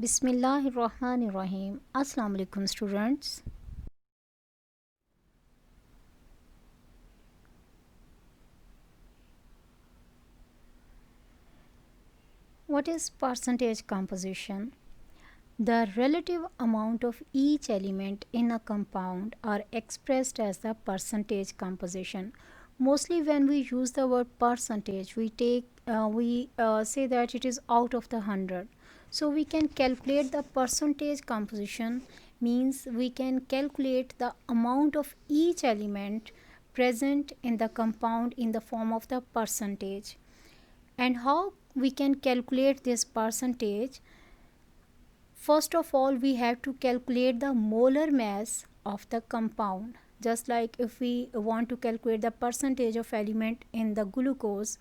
Bismillahirrahmanirrahim. Assalamu alaikum students. What is percentage composition? The relative amount of each element in a compound are expressed as the percentage composition. Mostly when we use the word percentage, we say that it is out of the 100. So we can calculate the percentage composition, means we can calculate the amount of each element present in the compound in the form of the percentage. And how we can calculate this percentage? First of all, we have to calculate the molar mass of the compound. Just like if we want to calculate the percentage of element in the glucose,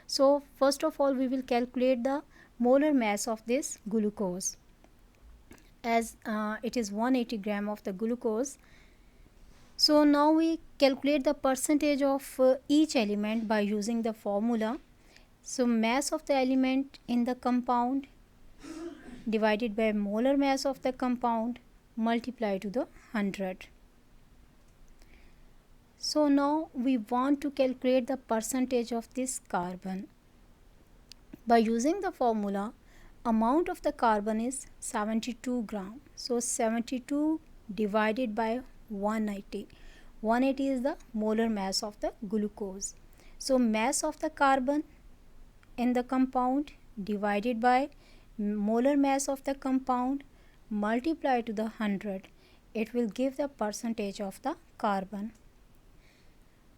so first of all we will calculate the molar mass of this glucose, as it is 180 gram of the glucose. So now we calculate the percentage of each element by using the formula. So mass of the element in the compound divided by molar mass of the compound multiplied to the 100. So now we want to calculate the percentage of this carbon. By using the formula, amount of the carbon is 72 gram. So 72 divided by 180. 180 is the molar mass of the glucose. So mass of the carbon in the compound divided by molar mass of the compound multiplied to the 100, it will give the percentage of the carbon.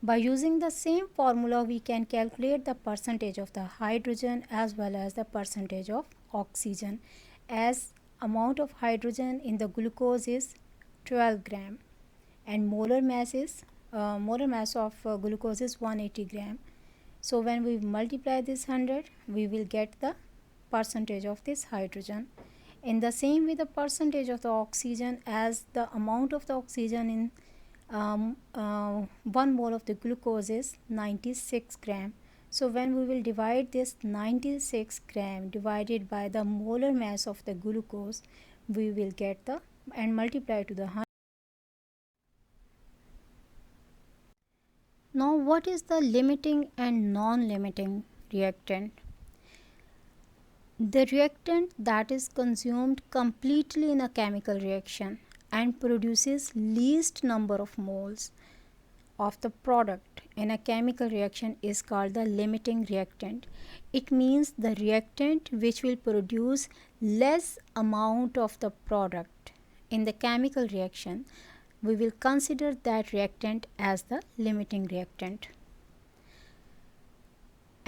By using the same formula, we can calculate the percentage of the hydrogen as well as the percentage of oxygen, as amount of hydrogen in the glucose is 12 gram and molar mass of glucose is 180 gram. So when we multiply this 100, we will get the percentage of this hydrogen. In the same way, the percentage of the oxygen, as the amount of the oxygen in 1 mole of the glucose is 96 gram. So when we will divide this 96 gram divided by the molar mass of the glucose, we will get the and multiply to the 100. Now what is the limiting and non-limiting reactant? The reactant that is consumed completely in a chemical reaction and produces least number of moles of the product in a chemical reaction is called the limiting reactant. It means the reactant which will produce less amount of the product in the chemical reaction. We will consider that reactant as the limiting reactant.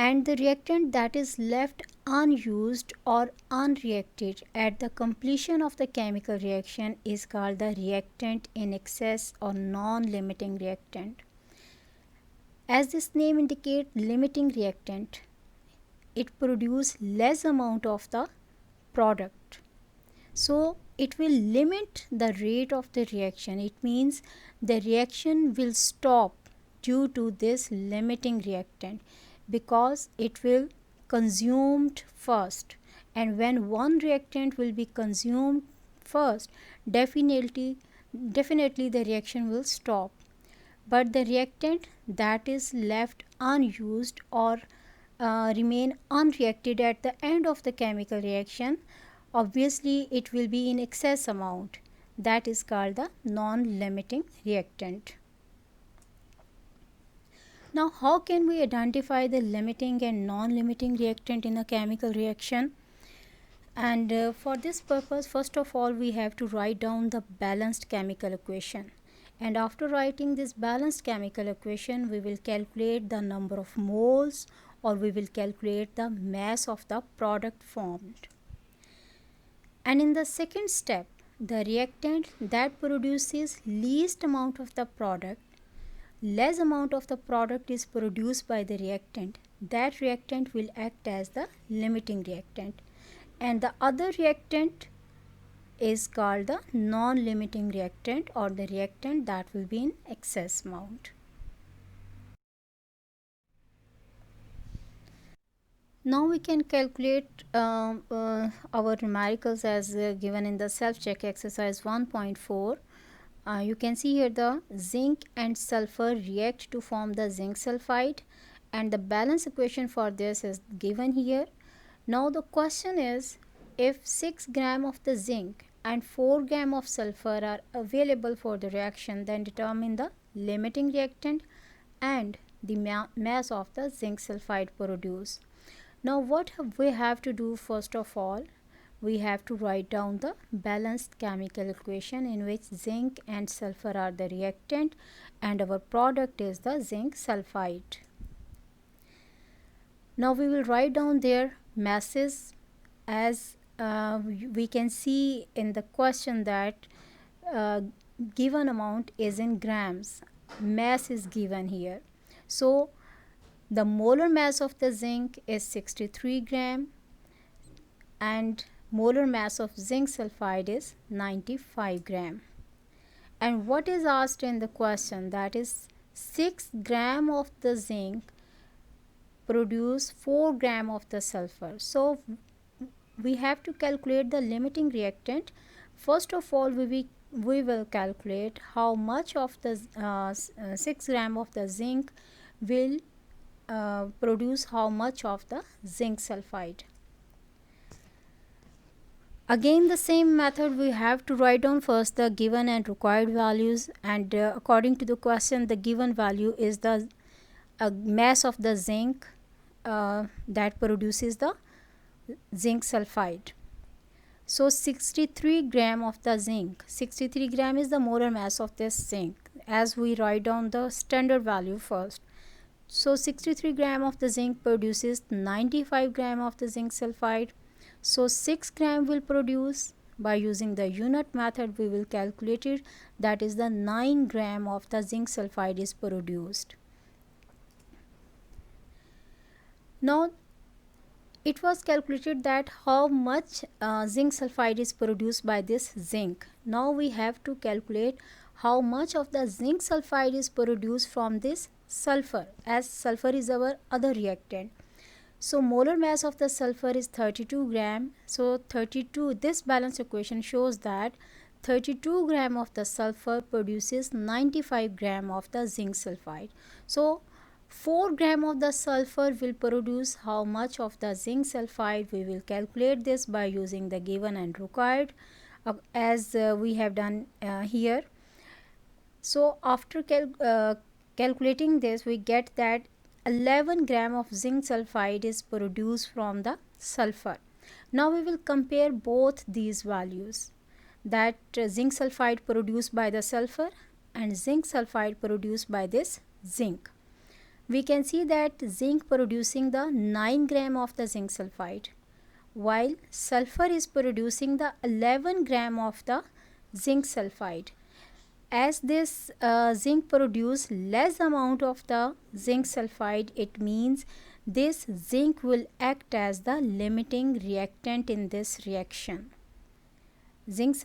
And the reactant that is left unused or unreacted at the completion of the chemical reaction is called the reactant in excess or non-limiting reactant. As this name indicates, limiting reactant, it produces less amount of the product. So it will limit the rate of the reaction. It means the reaction will stop due to this limiting reactant, because it will consumed first, and when one reactant will be consumed first, definitely the reaction will stop. But the reactant that is left unused or remain unreacted at the end of the chemical reaction, obviously it will be in excess amount. That is called the non-limiting reactant. Now, how can we identify the limiting and non-limiting reactant in a chemical reaction? And for this purpose, first of all, we have to write down the balanced chemical equation. And after writing this balanced chemical equation, we will calculate the number of moles, or we will calculate the mass of the product formed. And in the second step, the reactant that produces least amount of the product, less amount of the product is produced by the reactant, that reactant will act as the limiting reactant, and the other reactant is called the non-limiting reactant, or the reactant that will be in excess amount. Now we can calculate our numericals as given in the self-check exercise 1.4. You can see here the zinc and sulfur react to form the zinc sulfide, and the balance equation for this is given here. Now the question is, if 6 gram of the zinc and 4 gram of sulfur are available for the reaction, then determine the limiting reactant and the mass of the zinc sulfide produced. Now what we have to do, first of all, we have to write down the balanced chemical equation in which zinc and sulfur are the reactant and our product is the zinc sulfide. Now we will write down their masses as we can see in the question that given amount is in grams, mass is given here. So the molar mass of the zinc is 63 gram and molar mass of zinc sulfide is 95 gram. And what is asked in the question, that is 6 gram of the zinc produce 4 gram of the sulfur. So we have to calculate the limiting reactant. First of all, we will calculate how much of the 6 gram of the zinc will produce how much of the zinc sulfide. Again the same method, we have to write down first the given and required values, and according to the question the given value is the mass of the zinc that produces the zinc sulfide. So 63 gram of the zinc, 63 gram is the molar mass of this zinc, as we write down the standard value first. So 63 gram of the zinc produces 95 gram of the zinc sulfide. So 6 gram will produce, by using the unit method we will calculate it, that is the 9 gram of the zinc sulfide is produced. Now it was calculated that how much zinc sulfide is produced by this zinc. Now we have to calculate how much of the zinc sulfide is produced from this sulfur, as sulfur is our other reactant. So molar mass of the sulfur is 32 gram. So 32, this balance equation shows that 32 gram of the sulfur produces 95 gram of the zinc sulfide. So 4 gram of the sulfur will produce how much of the zinc sulfide. We will calculate this by using the given and required as we have done here. So after calculating this, we get that 11 gram of zinc sulfide is produced from the sulfur. Now we will compare both these values, that zinc sulfide produced by the sulfur and zinc sulfide produced by this zinc. We can see that zinc producing the 9 gram of the zinc sulfide, while sulfur is producing the 11 gram of the zinc sulfide. As this zinc produce less amount of the zinc sulfide, it means this zinc will act as the limiting reactant in this reaction. Zinc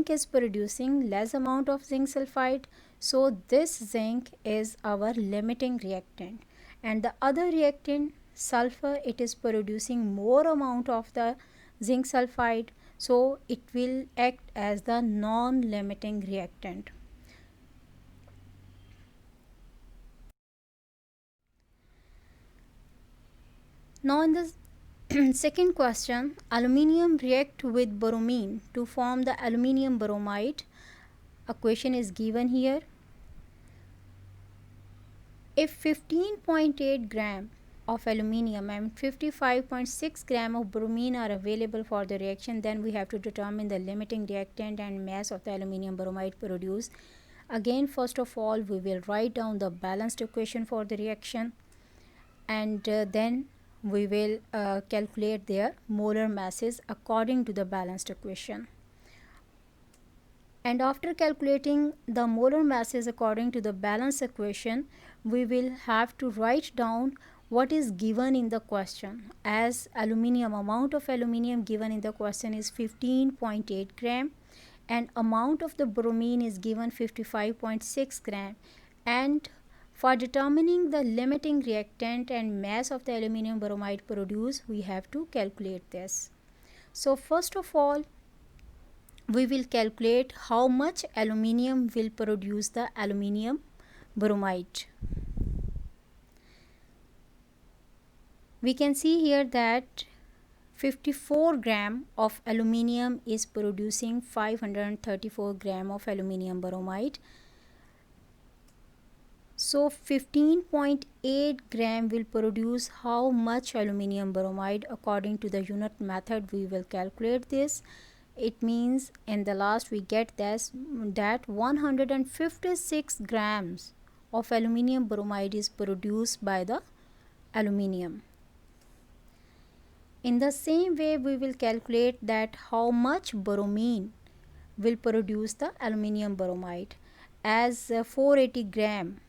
is producing less amount of zinc sulfide, so this zinc is our limiting reactant, and the other reactant sulfur, it is producing more amount of the zinc sulfide, so it will act as the non-limiting reactant. Now in the second question, aluminium react with bromine to form the aluminium bromide. A question is given here. If 15.8 gram of aluminium and 55.6 gram of bromine are available for the reaction, then we have to determine the limiting reactant and mass of the aluminium bromide produced. Again, first of all, we will write down the balanced equation for the reaction, and then we will calculate their molar masses according to the balanced equation. And after calculating the molar masses according to the balanced equation, we will have to write down what is given in the question, as amount of aluminium given in the question is 15.8 gram and amount of the bromine is given 55.6 gram, and For determining the limiting reactant and mass of the aluminum bromide produced, we have to calculate this. So first of all, we will calculate how much aluminum will produce the aluminum bromide. We can see here that 54 gram of aluminum is producing 534 gram of aluminum bromide. So 15.8 gram will produce how much aluminum bromide? According to the unit method, we will calculate this. It means in the last we get this, that 156 grams of aluminum bromide is produced by the aluminum. In the same way, we will calculate that how much bromine will produce the aluminum bromide, as 480 gram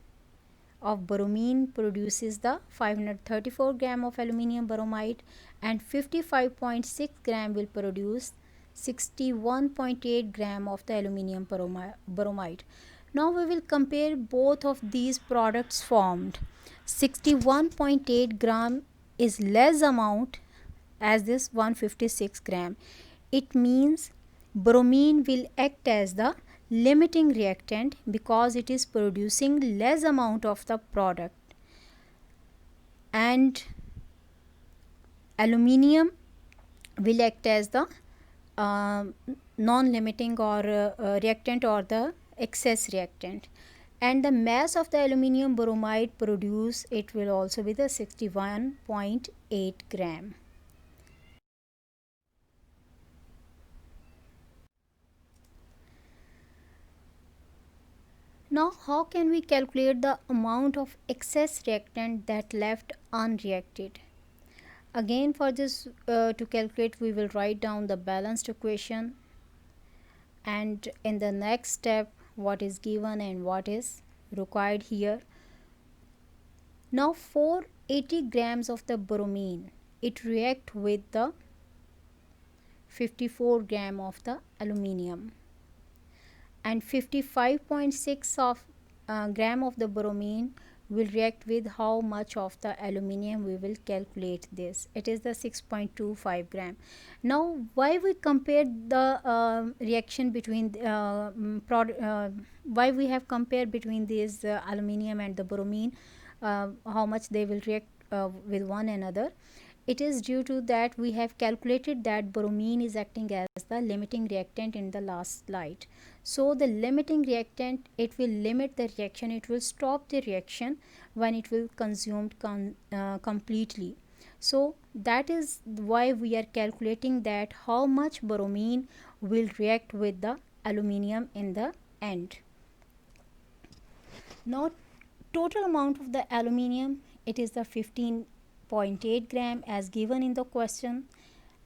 of bromine produces the 534 gram of aluminum bromide, and 55.6 gram will produce 61.8 gram of the aluminum bromide. Now we will compare both of these products formed. 61.8 gram is less amount as this 156 gram. It means bromine will act as the limiting reactant because it is producing less amount of the product, and aluminum will act as the non-limiting or reactant or the excess reactant, and the mass of the aluminum bromide produced, it will also be the 61.8 gram. Now, how can we calculate the amount of excess reactant that left unreacted? Again, for this to calculate, we will write down the balanced equation, and in the next step, what is given and what is required here. Now, 480 grams of the bromine, it react with the 54 gram of the aluminum, and 55.6 of gram of the bromine will react with how much of the aluminum? We will calculate this. It is the 6.25 gram. Now, why we compared the reaction between why we have compared between these aluminum and the bromine, how much they will react with one another? It is due to that we have calculated that bromine is acting as the limiting reactant in the last slide. So the limiting reactant, it will limit the reaction, it will stop the reaction when it will consumed completely. So that is why we are calculating that how much bromine will react with the aluminum in the end. Now, total amount of the aluminum, it is the 15.8 gram as given in the question,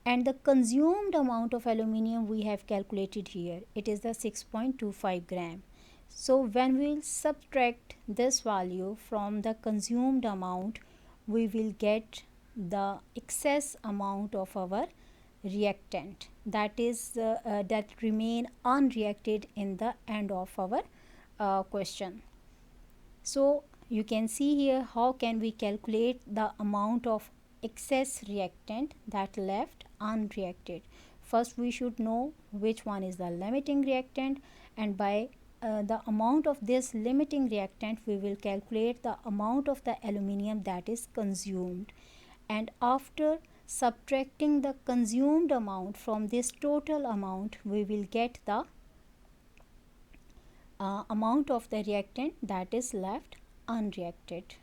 and the consumed amount of aluminum we have calculated here, it is the 6.25 gram. So when we will subtract this value from the consumed amount, we will get the excess amount of our reactant, that is that remain unreacted in the end of our question. So you can see here how can we calculate the amount of excess reactant that left unreacted. First we should know which one is the limiting reactant, and by the amount of this limiting reactant we will calculate the amount of the aluminum that is consumed, and after subtracting the consumed amount from this total amount, we will get the amount of the reactant that is left unreacted.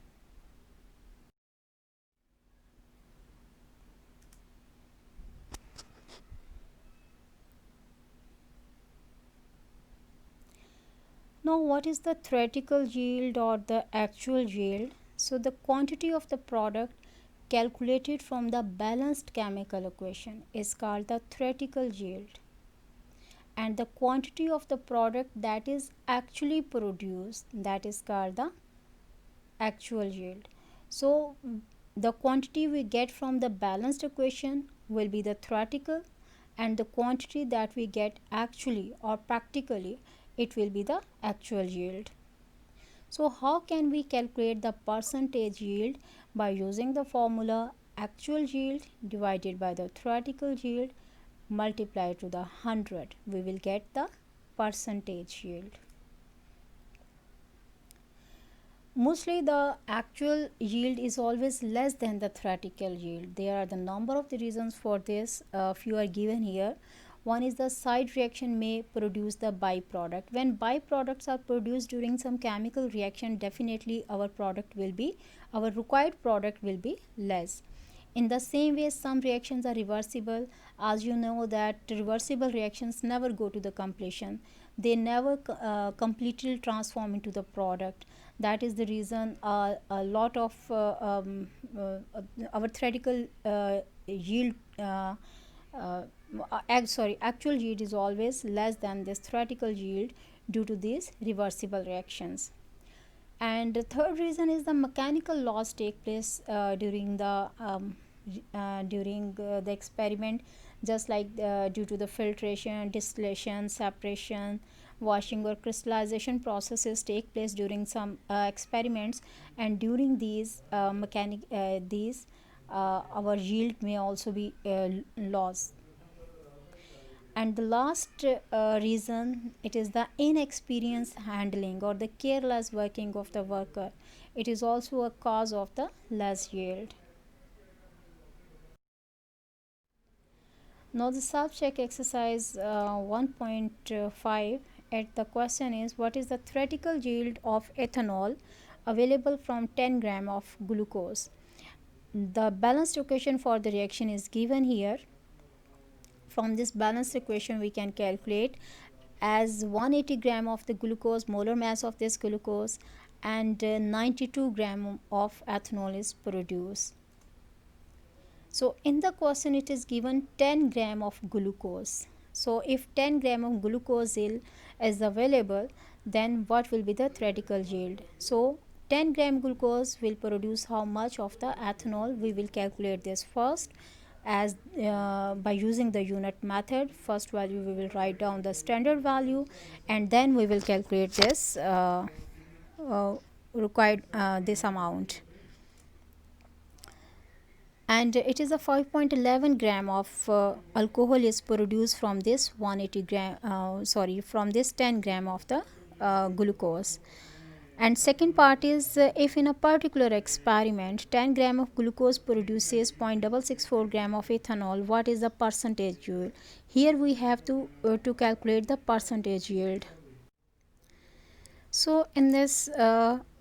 Now, what is the theoretical yield or the actual yield? So the quantity of the product calculated from the balanced chemical equation is called the theoretical yield, and the quantity of the product that is actually produced, that is called the actual yield. So the quantity we get from the balanced equation will be the theoretical, and the quantity that we get actually or practically, it will be the actual yield. So how can we calculate the percentage yield? By using the formula actual yield divided by the theoretical yield multiplied to the 100. We will get the percentage yield. Mostly the actual yield is always less than the theoretical yield. There are the number of the reasons for this. Few are given here. One is the side reaction may produce the byproduct. When byproducts are produced during some chemical reaction, definitely our required product will be less. In the same way, some reactions are reversible. As you know that reversible reactions never go to the completion. They never completely transform into the product. That is the reason a lot of our theoretical yield actual yield is always less than this theoretical yield due to these reversible reactions. And the third reason is the mechanical loss take place during the experiment, just like due to the filtration, distillation, separation, washing or crystallization processes take place during some experiments, and during these our yield may also be lost. And the last reason, it is the inexperienced handling or the careless working of the worker. It is also a cause of the less yield. Now the self-check exercise 1.5, at the question is, what is the theoretical yield of ethanol available from 10 gram of glucose? The balanced equation for the reaction is given here. From this balanced equation we can calculate as 180 gram of the glucose, molar mass of this glucose, and 92 gram of ethanol is produced. So in the question it is given 10 gram of glucose. So if 10 gram of glucose is available, then what will be the theoretical yield? So 10 gram glucose will produce how much of the ethanol? We will calculate this first as by using the unit method. First value we will write down the standard value, and then we will calculate this required this amount. And it is a 5.11 gram of alcohol is produced from this 180 gram from this 10 gram of the glucose. And second part is if in a particular experiment 10 gram of glucose produces 0.664 gram of ethanol, what is the percentage yield? Here we have to calculate the percentage yield. So in this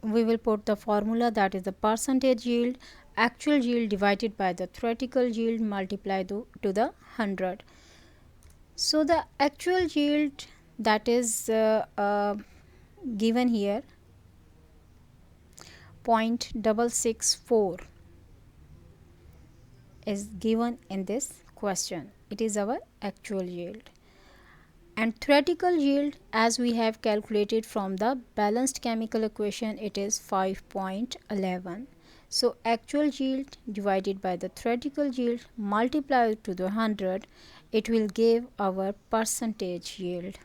we will put the formula, that is the percentage yield, actual yield divided by the theoretical yield multiplied to the 100. So the actual yield, that is given here 0.664 is given in this question. It is our actual yield. And theoretical yield, as we have calculated from the balanced chemical equation, it is 5.11. So actual yield divided by the theoretical yield multiplied to the 100, it will give our percentage yield.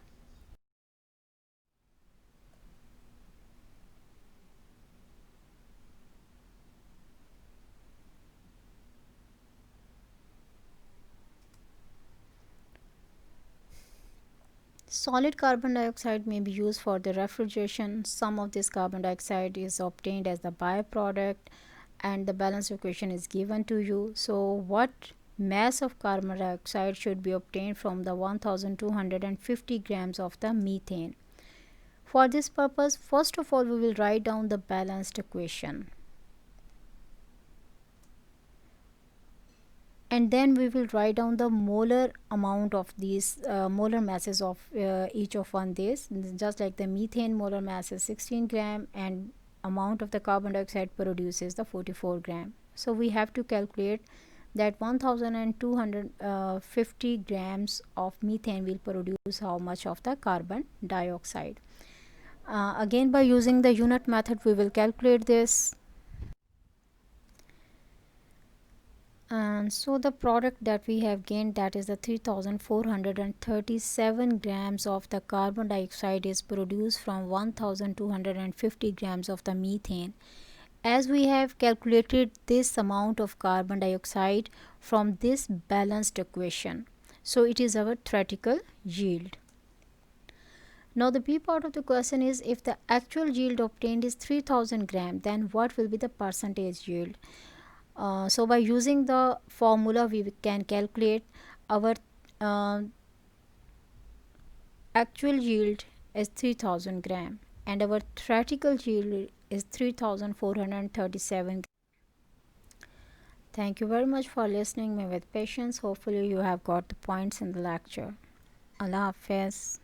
Solid carbon dioxide may be used for the refrigeration. Some of this carbon dioxide is obtained as the byproduct, and the balance equation is given to you. So what mass of carbon dioxide should be obtained from the 1250 grams of the methane? For this purpose, first of all we will write down the balanced equation, and then we will write down the molar amount of these molar masses of each of one this. Just like the methane molar mass is 16 gram and amount of the carbon dioxide produces the 44 gram. So we have to calculate that 1250 grams of methane will produce how much of the carbon dioxide. Again, by using the unit method we will calculate this. And so the product that we have gained, that is the 3437 grams of the carbon dioxide, is produced from 1250 grams of the methane. As we have calculated this amount of carbon dioxide from this balanced equation, so it is our theoretical yield. Now the B part of the question is, if the actual yield obtained is 3000 gram, then what will be the percentage yield? So by using the formula, we can calculate our uh, actual yield is 3000 gram and our theoretical yield is 3437. Thank you very much for listening me with patience. Hopefully you have got the points in the lecture. Allah Hafiz.